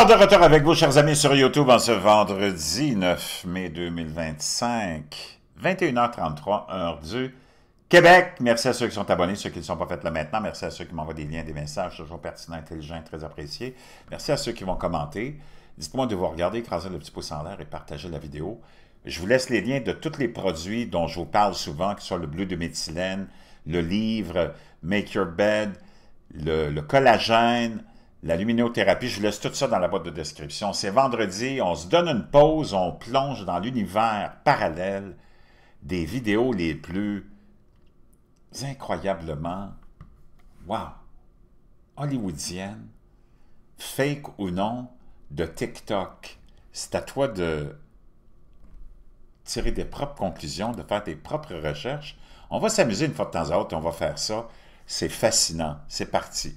Alors, de retour avec vous, chers amis, sur YouTube en ce vendredi 9 mai 2025, 21h33, heure du Québec. Merci à ceux qui sont abonnés, ceux qui ne sont pas faits là maintenant. Merci à ceux qui m'envoient des liens, des messages, toujours pertinents, intelligents, très appréciés. Merci à ceux qui vont commenter. Dites-moi de vous regarder, écraser le petit pouce en l'air et partager la vidéo. Je vous laisse les liens de tous les produits dont je vous parle souvent, que ce soit le bleu de méthylène, le livre Make Your Bed, le collagène, la luminothérapie. Je vous laisse tout ça dans la boîte de description. C'est vendredi, on se donne une pause, on plonge dans l'univers parallèle des vidéos les plus incroyablement, wow, hollywoodiennes, fake ou non, de TikTok. C'est à toi de tirer des propres conclusions, de faire tes propres recherches. On va s'amuser une fois de temps à autre, on va faire ça. C'est fascinant. C'est parti.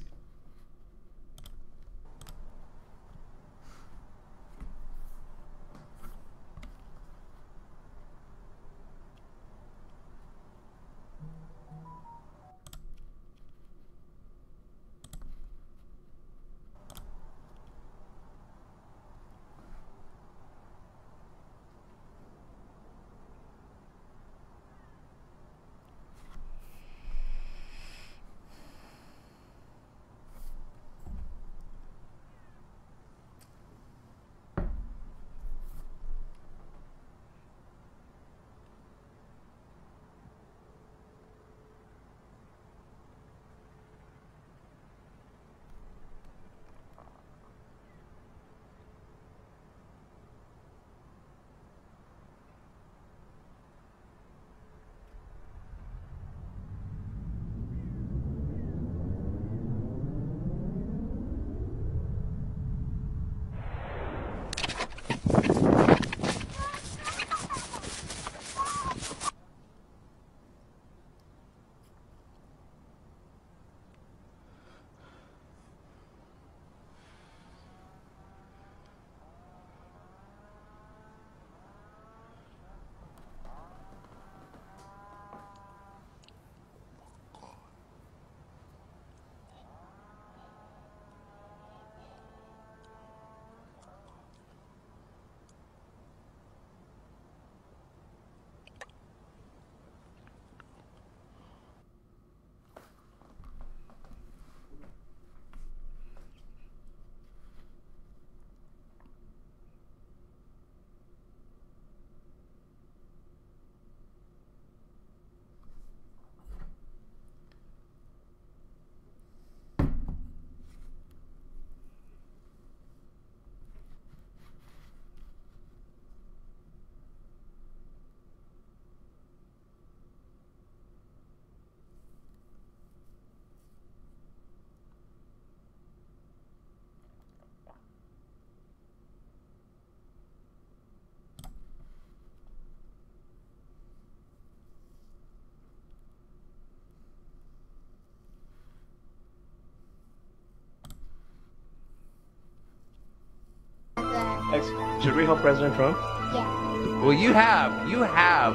Should we help President Trump? Yeah. Well, you have.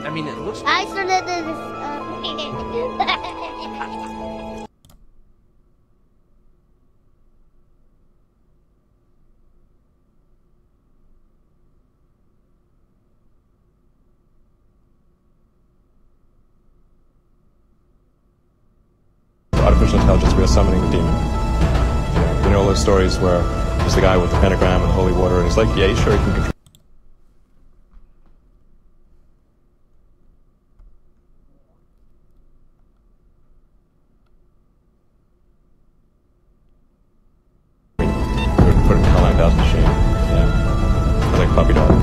I mean, it looks. I started this. Artificial intelligence, we are summoning the demon. You know all those stories where there's the guy with the pentagram and holy water, and he's like, yeah, sure, he can control. Put it in Hell 9000 machine. Yeah. It's like puppy dog.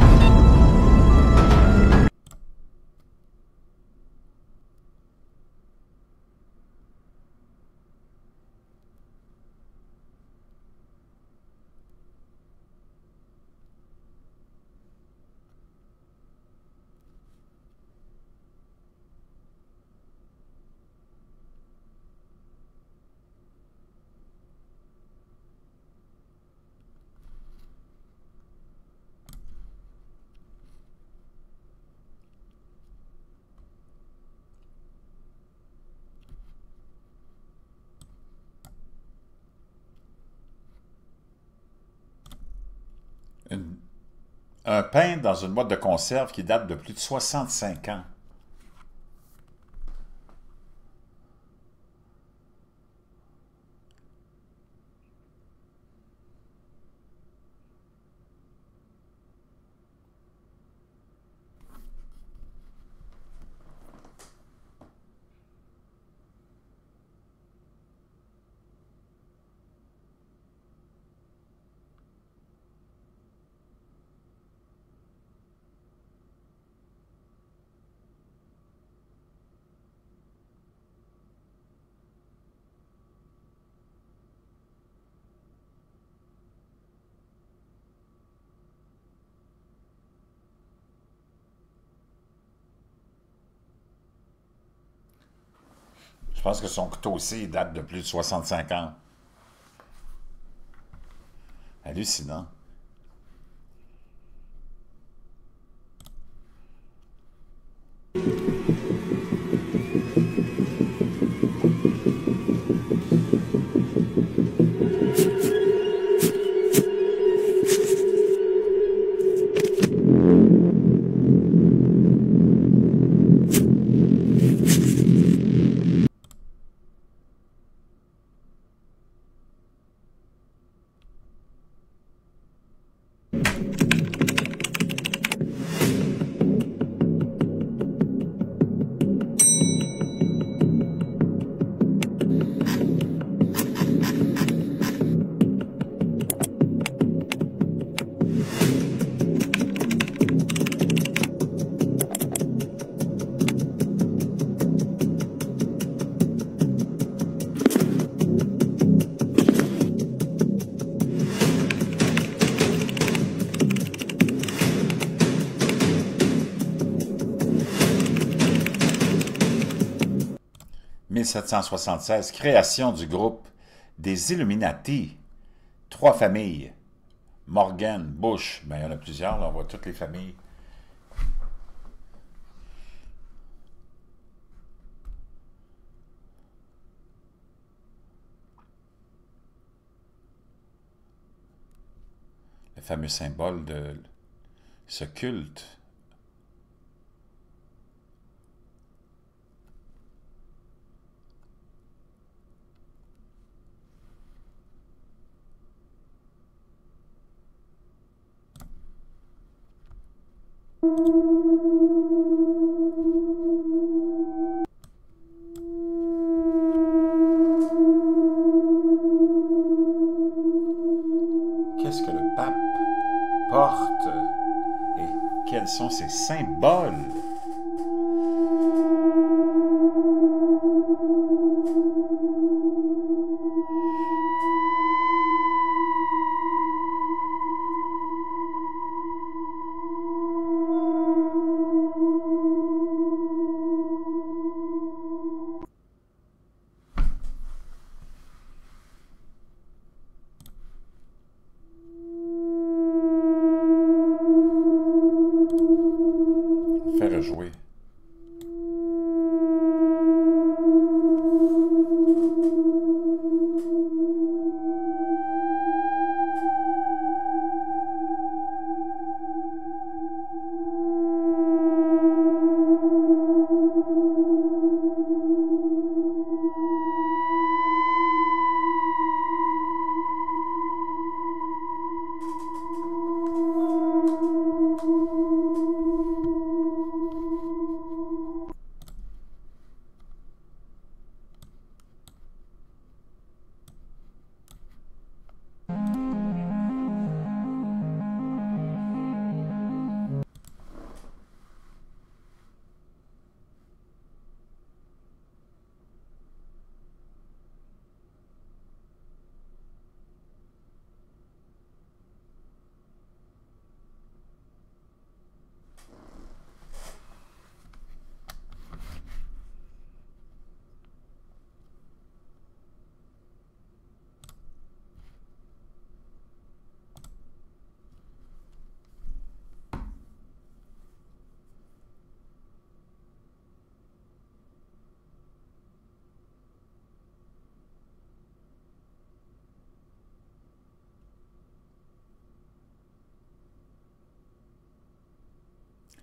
Un pain dans une boîte de conserve qui date de plus de 65 ans. Je pense que son couteau aussi il date de plus de 65 ans. Hallucinant. « 1776, création du groupe des Illuminati. 3 familles. Morgan, Bush, ben, il y en a plusieurs, là, on voit toutes les familles. Le fameux symbole de ce culte. Qu'est-ce que le pape porte et quels sont ses symboles? Faire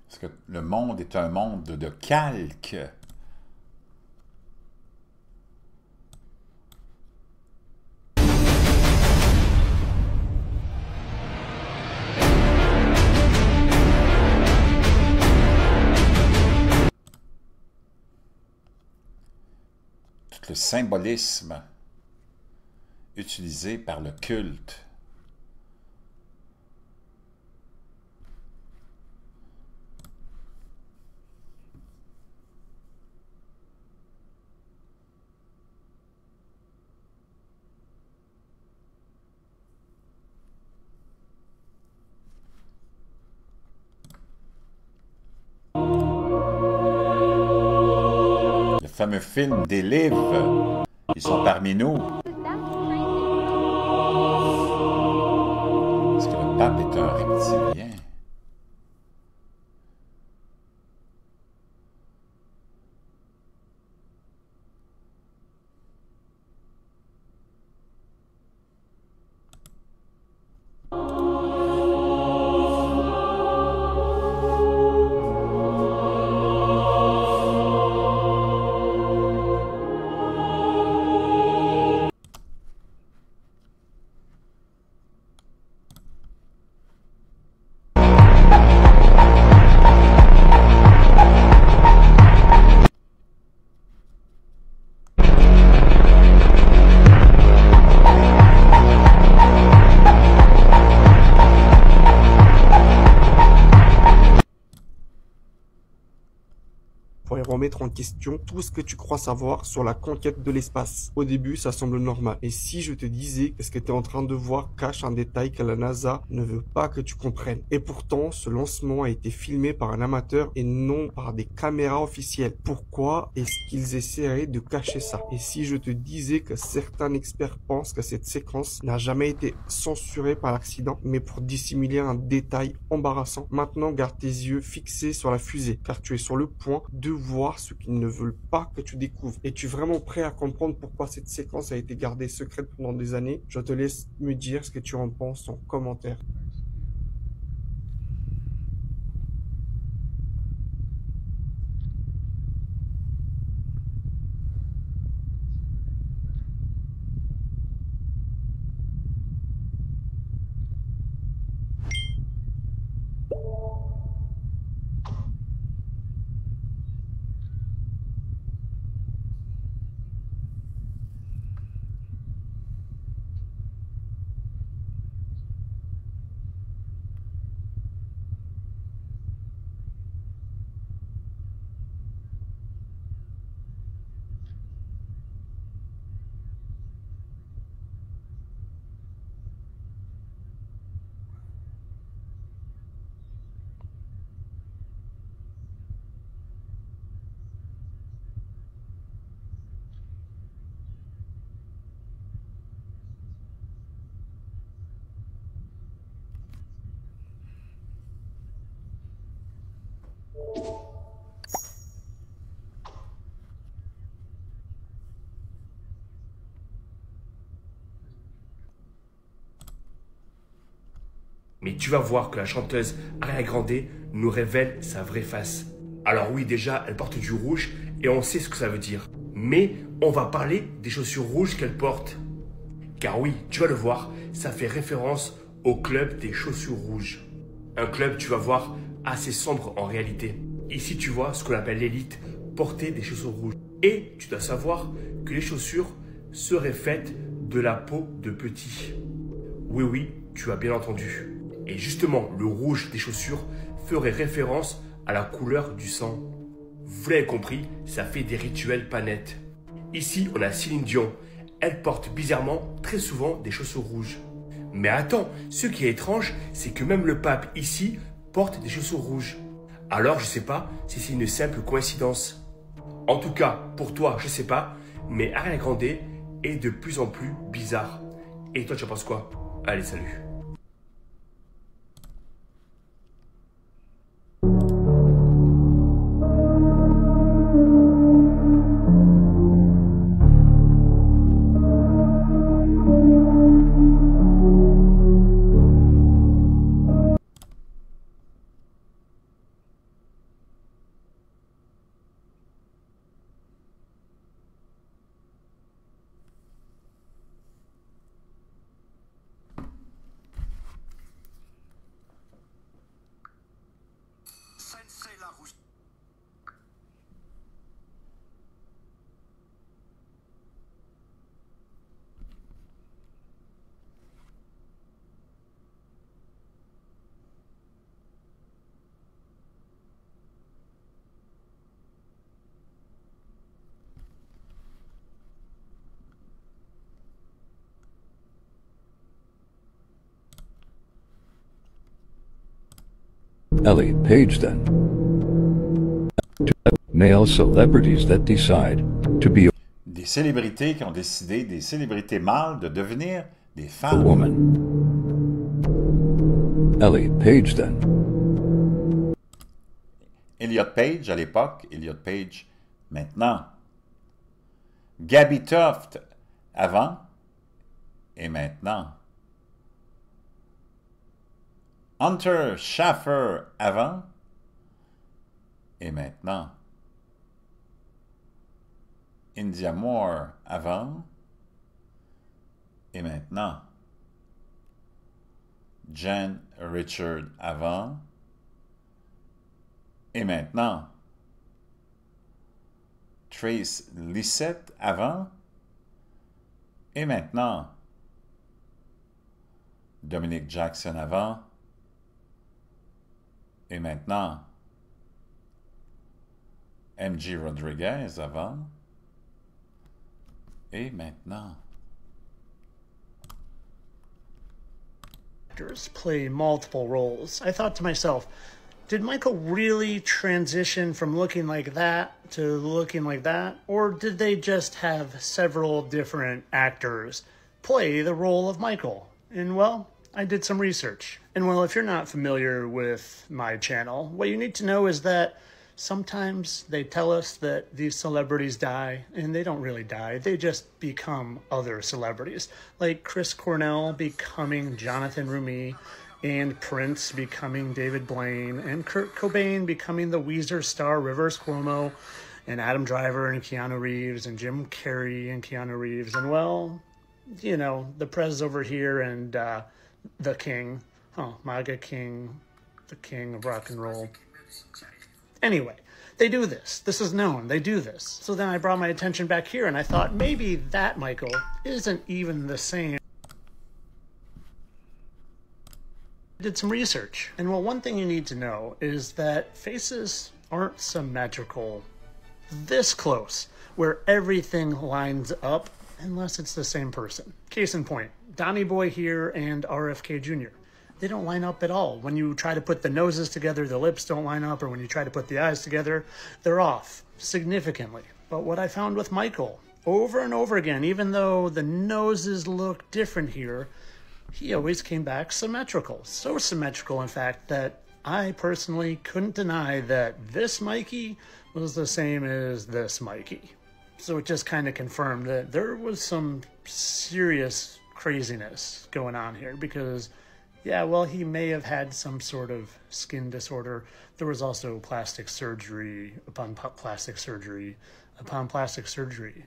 Parce que le monde est un monde de calque. Tout le symbolisme utilisé par le culte. Le fameux film des livres, ils sont parmi nous. Est-ce que le pape est un reptilien? Remettre en question tout ce que tu crois savoir sur la conquête de l'espace. Au début, ça semble normal. Et si je te disais que ce que tu es en train de voir cache un détail que la NASA ne veut pas que tu comprennes. Et pourtant, ce lancement a été filmé par un amateur et non par des caméras officielles. Pourquoi est-ce qu'ils essaieraient de cacher ça? Et si je te disais que certains experts pensent que cette séquence n'a jamais été censurée par l'accident, mais pour dissimuler un détail embarrassant? Maintenant, garde tes yeux fixés sur la fusée, car tu es sur le point de voir ce qu'ils ne veulent pas que tu découvres. Es-tu vraiment prêt à comprendre pourquoi cette séquence a été gardée secrète pendant des années? Je te laisse me dire ce que tu en penses en commentaire. Mais tu vas voir que la chanteuse Ariana Grande nous révèle sa vraie face. Alors oui, déjà, elle porte du rouge et on sait ce que ça veut dire. Mais on va parler des chaussures rouges qu'elle porte. Car oui, tu vas le voir, ça fait référence au club des chaussures rouges. Un club, tu vas voir, assez sombre en réalité. Ici, tu vois ce qu'on appelle l'élite, porter des chaussures rouges. Et tu dois savoir que les chaussures seraient faites de la peau de petits. Oui, tu as bien entendu. Et justement, le rouge des chaussures ferait référence à la couleur du sang. Vous l'avez compris, ça fait des rituels pas nets. Ici, on a Céline Dion. Elle porte bizarrement très souvent des chaussures rouges. Mais attends, ce qui est étrange, c'est que même le pape ici porte des chaussures rouges. Alors, je sais pas si c'est une simple coïncidence. En tout cas, pour toi, je sais pas, mais Ariana Grande est de plus en plus bizarre. Et toi, tu en penses quoi? Allez, salut. Ellie Page, then. Male celebrities that decide to be Des célébrités qui ont décidé, des célébrités mâles, de devenir des a femmes. woman. Ellie Page, then. Elliot Page à l'époque, Elliot Page maintenant. Gabby Toft avant et maintenant. Hunter Schaffer avant et maintenant. India Moore avant et maintenant. Jen Richard avant et maintenant. Trace Lissette avant et maintenant. Dominic Jackson avant et maintenant. MJ Rodriguez avant et maintenant. Actors play multiple roles. I thought to myself, did Michael really transition from looking like that to looking like that? Or did they just have several different actors play the role of Michael? And well, I did some research. And well, if you're not familiar with my channel, what you need to know is that sometimes they tell us that these celebrities die, and they don't really die. They just become other celebrities, like Chris Cornell becoming Jonathan Rumi, and Prince becoming David Blaine, and Kurt Cobain becoming the Weezer star Rivers Cuomo, and Adam Driver and Keanu Reeves, and Jim Carrey and Keanu Reeves, and well, you know, the Prez over here, and the King, MAGA King, the King of rock and roll. Anyway, they do this. This is known. They do this. So then I brought my attention back here, and I thought maybe that Michael isn't even the same. I did some research. And well, one thing you need to know is that faces aren't symmetrical this close, where everything lines up unless it's the same person. Case in point, Donnie Boy here and RFK Jr. They don't line up at all. When you try to put the noses together, the lips don't line up, or when you try to put the eyes together, they're off significantly. But what I found with Michael, over and over again, even though the noses look different here, he always came back symmetrical. So symmetrical, in fact, that I personally couldn't deny that this Mikey was the same as this Mikey. So it just kind of confirmed that there was some serious craziness going on here, because yeah, well, he may have had some sort of skin disorder. There was also plastic surgery upon plastic surgery upon plastic surgery.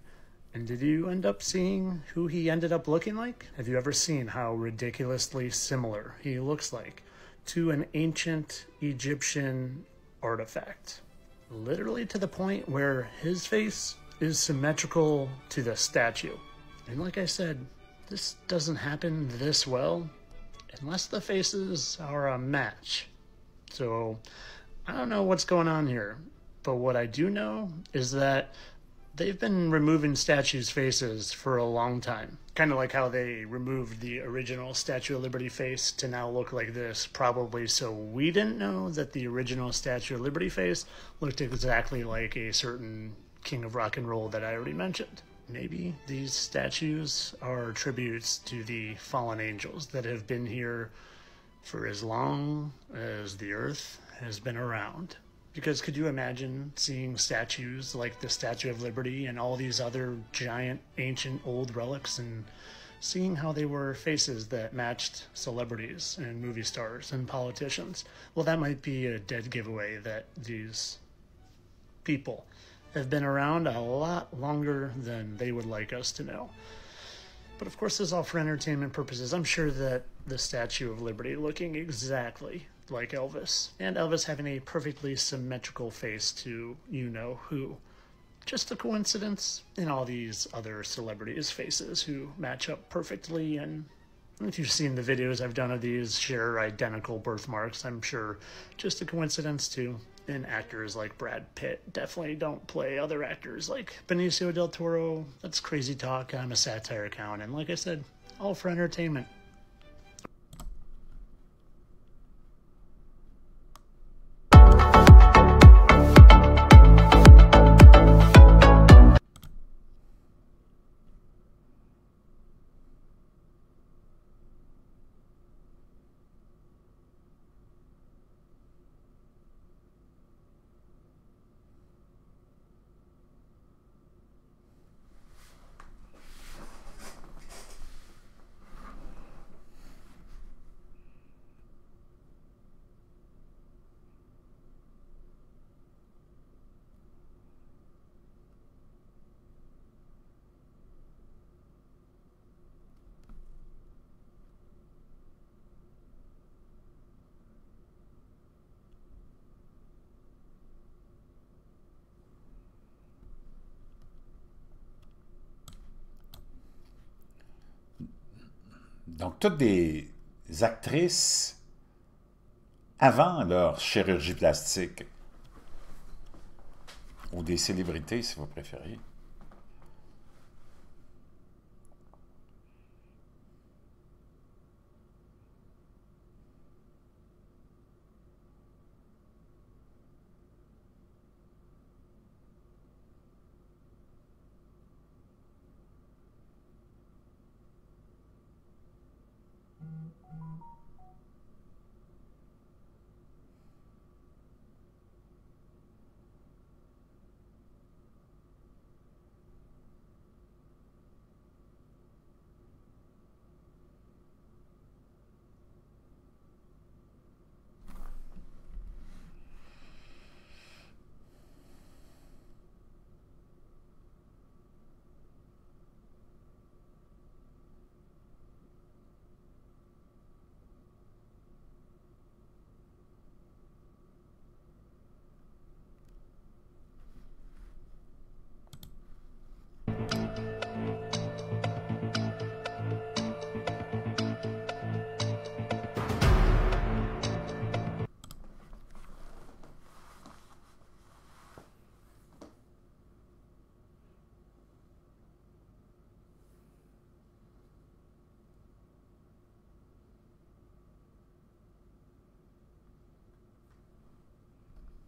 And did you end up seeing who he ended up looking like? Have you ever seen how ridiculously similar he looks like to an ancient Egyptian artifact? Literally to the point where his face is symmetrical to the statue. And like I said, this doesn't happen this well unless the faces are a match. So I don't know what's going on here, but what I do know is that they've been removing statues' faces for a long time. Kind of like how they removed the original Statue of Liberty face to now look like this, probably so we didn't know that the original Statue of Liberty face looked exactly like a certain king of rock and roll that I already mentioned. Maybe these statues are tributes to the fallen angels that have been here for as long as the earth has been around. Because could you imagine seeing statues like the Statue of Liberty and all these other giant, ancient, old relics, and seeing how they were faces that matched celebrities and movie stars and politicians? Well, that might be a dead giveaway that these people have been around a lot longer than they would like us to know. But of course, this is all for entertainment purposes. I'm sure that the Statue of Liberty looking exactly like Elvis, and Elvis having a perfectly symmetrical face to you-know-who. Just a coincidence in all these other celebrities' faces who match up perfectly, and if you've seen the videos I've done of these, share identical birthmarks, I'm sure just a coincidence too. And actors like Brad Pitt definitely don't play other actors like Benicio del Toro. That's crazy talk. I'm a satire account, and like I said, all for entertainment. Donc, toutes des actrices avant leur chirurgie plastique. Ou des célébrités, si vous préférez.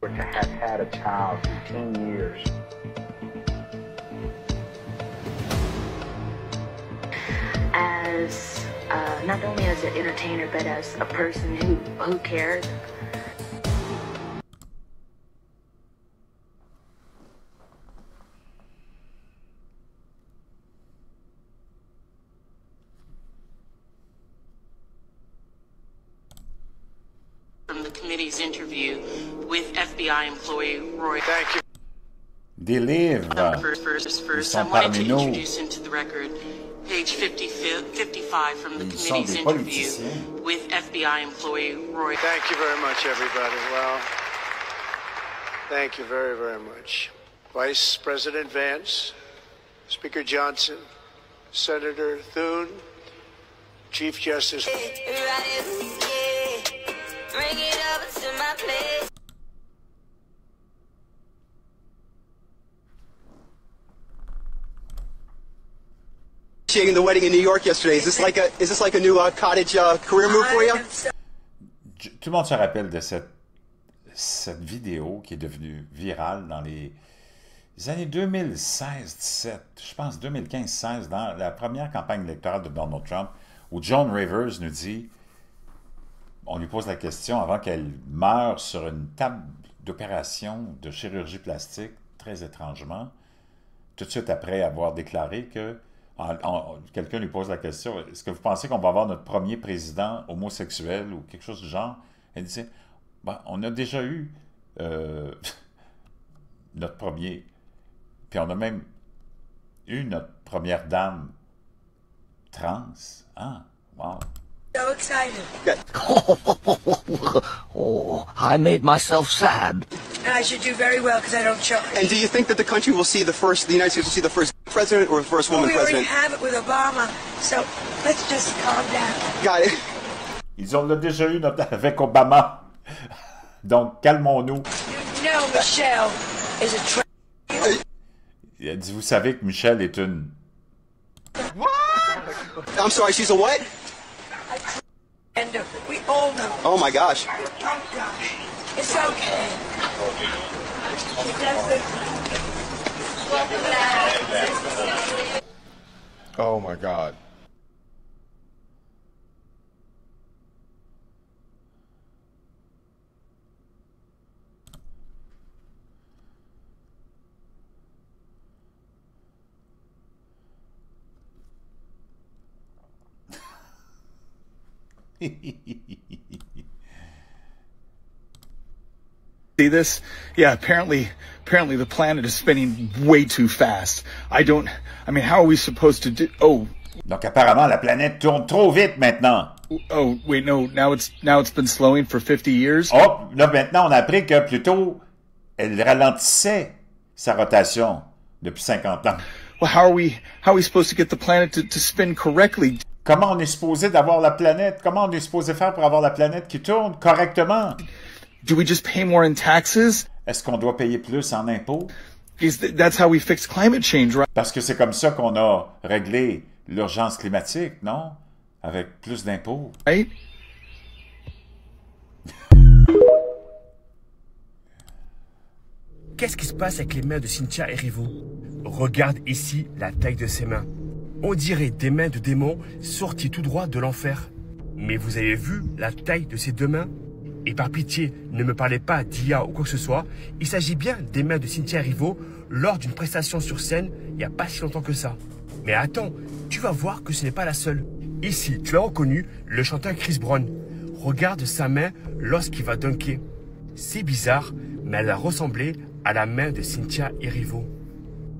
To have had a child for 10 years. As not only as an entertainer, but as a person who cares. From the committee's interview with FBI employee Roy. Thank you. Des livres. First, I wanted to introduce into the record page 55 from the committee's interview with FBI employee Roy. Thank you very much, everybody. Well, thank you very, very much. Vice President Vance, Speaker Johnson, Senator Thune, Chief Justice. Bring it over to my place. Officiating the wedding in New York yesterday. Is this like a new cottage career move for you? Tout le monde se rappelle de cette vidéo qui est devenue virale dans les années 2016-17, je pense 2015-16, dans la première campagne électorale de Donald Trump, où Joan Rivers nous dit, on lui pose la question avant qu'elle meure sur une table d'opération de chirurgie plastique, très étrangement, tout de suite après avoir déclaré que quelqu'un lui pose la question, est-ce que vous pensez qu'on va avoir notre premier président homosexuel ou quelque chose du genre? Elle disait, ben, on a déjà eu notre premier, puis on a même eu notre première dame trans. Ah, wow. So excited. Oh, I made myself sad. And I should do very well because I don't charge. And do you think that the country will see the United States will see the first president or the first woman president? We already have it with Obama, so let's just calm down. Got it. Ils ont déjà eu avec Obama. Donc, calmons-nous. You know Michelle is a Il a dit, vous savez que Michelle est une... What? I'm sorry, she's a what? And we all know. Oh my gosh. Oh gosh. It's okay. Oh my God. See this? Yeah, apparently the planet is spinning way too fast. I mean, how are we supposed to do... Oh. Donc, apparemment, la planète tourne trop vite maintenant. Oh, wait, no, now it's been slowing for 50 years? Oh, là, maintenant, on a appris que plutôt, elle ralentissait sa rotation depuis 50 ans. Well, how are we supposed to get the planet to spin correctly? Comment on est supposé d'avoir la planète? Comment on est supposé faire pour avoir la planète qui tourne correctement? Do we just pay more in taxes? Est-ce qu'on doit payer plus en impôts? That's how we fix climate change, right? Parce que c'est comme ça qu'on a réglé l'urgence climatique, non? Avec plus d'impôts. Right? Qu'est-ce qui se passe avec les mains de Cynthia Erivo? Regarde ici la taille de ses mains. On dirait des mains de démons sortis tout droit de l'enfer. Mais vous avez vu la taille de ces deux mains? Et par pitié, ne me parlez pas d'IA ou quoi que ce soit. Il s'agit bien des mains de Cynthia Erivo lors d'une prestation sur scène il n'y a pas si longtemps que ça. Mais attends, tu vas voir que ce n'est pas la seule. Ici, tu as reconnu le chanteur Chris Brown. Regarde sa main lorsqu'il va dunker. C'est bizarre, mais elle a ressemblé à la main de Cynthia Erivo.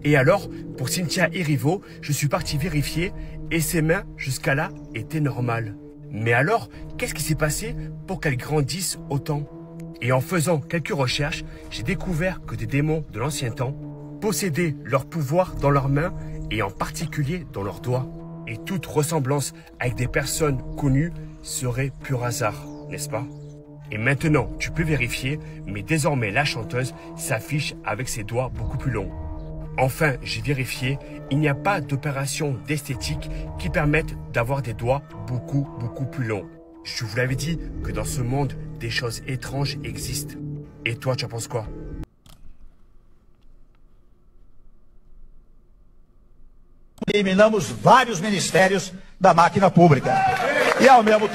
Et alors, pour Cynthia Erivo, je suis parti vérifier et ses mains, jusqu'à là, étaient normales. Mais alors, qu'est-ce qui s'est passé pour qu'elles grandissent autant? Et en faisant quelques recherches, j'ai découvert que des démons de l'ancien temps possédaient leur pouvoir dans leurs mains et en particulier dans leurs doigts. Et toute ressemblance avec des personnes connues serait pur hasard, n'est-ce pas? Et maintenant, tu peux vérifier, mais désormais la chanteuse s'affiche avec ses doigts beaucoup plus longs. Enfin, j'ai vérifié, il n'y a pas d'opération d'esthétique qui permette d'avoir des doigts beaucoup plus longs. Je vous l'avais dit que dans ce monde, des choses étranges existent. Et toi, tu en penses quoi? Eliminamos vários ministérios da máquina pública. E ao mesmo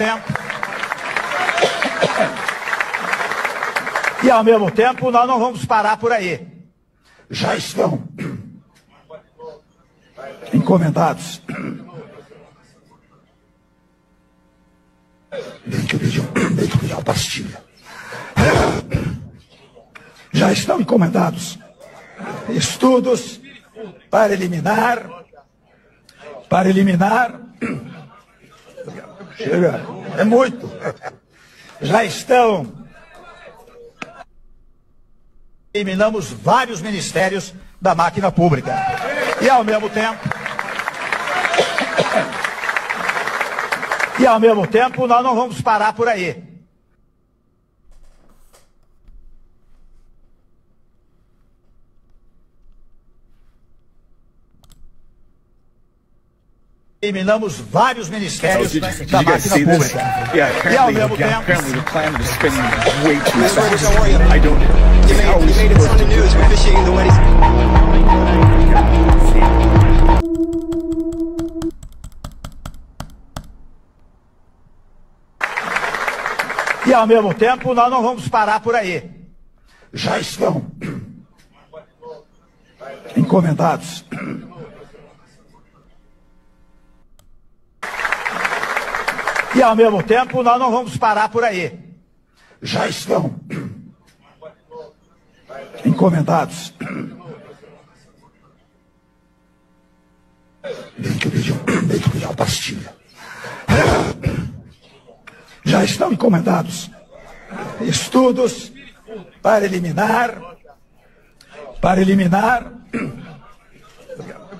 tempo, nós não vamos parar por aí. Já estão encomendados. Deixa eu pedir uma pastilha. Já estão encomendados estudos para eliminar. Chega, é muito. Já estão. Eliminamos vários ministérios da máquina pública. E ao mesmo tempo, nós não vamos parar por aí. Eliminamos vários ministérios da máquina pública. E ao mesmo tempo... Apparently the planet is spinning way too fast. I don't... You made it on the news. We're officiating the wedding. E ao mesmo tempo, nós não vamos parar por aí. Já estão encomendados. E ao mesmo tempo, nós não vamos parar por aí. Já estão encomendados. Deixa eu pedir uma pastilha. Já estão encomendados estudos para eliminar.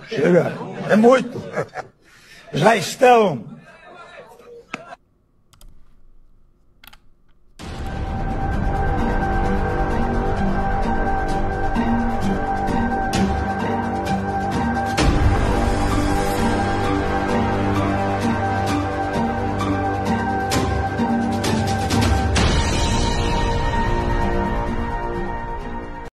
Chega, é muito. Já estão